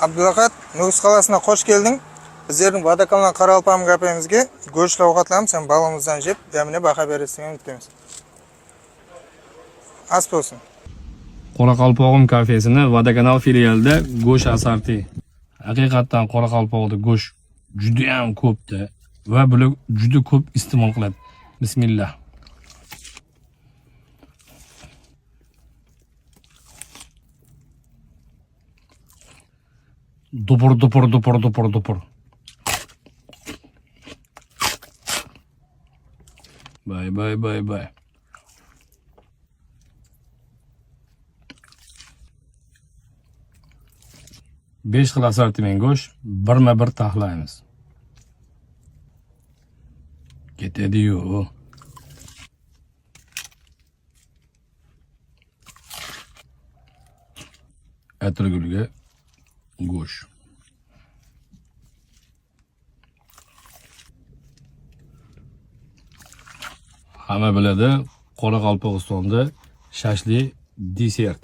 Abdulaqat, Nukus qalasına hoş geldin. Bizlerin Vadakal'dan Qaralpam kapemizge go'shtli ovqatlarimiz sen balımızdan jeb, demine baqa berasizligini umidimiz. Asp olsun. Qoraqalpog'im kafesini Vodakanal filialida go'sht asorti. Haqiqatan Qoraqalpoqda go'sht juda ham ko'pda va bular juda ko'p iste'mol qiladi. Bismillah. Dupur. Bay. 5 xil assortiment go'sht birma-bir taxlaymiz. Ketadi-yu. Atirgulga go'sht. Hamma biladi, Qoraqalpog'istonda shashli desert.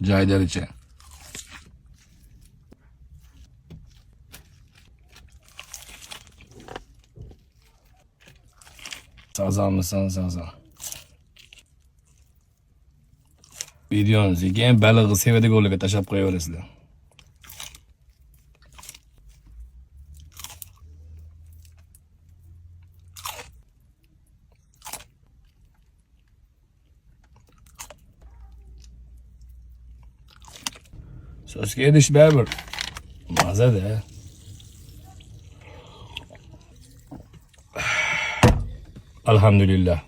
Jaydaricha. Sazanmısan. Videonuzu keyin balig'i sevadigan o'rniga tashlab qo'yaverasizlar. So'zga idish baribir mazada. Alhamdulillah.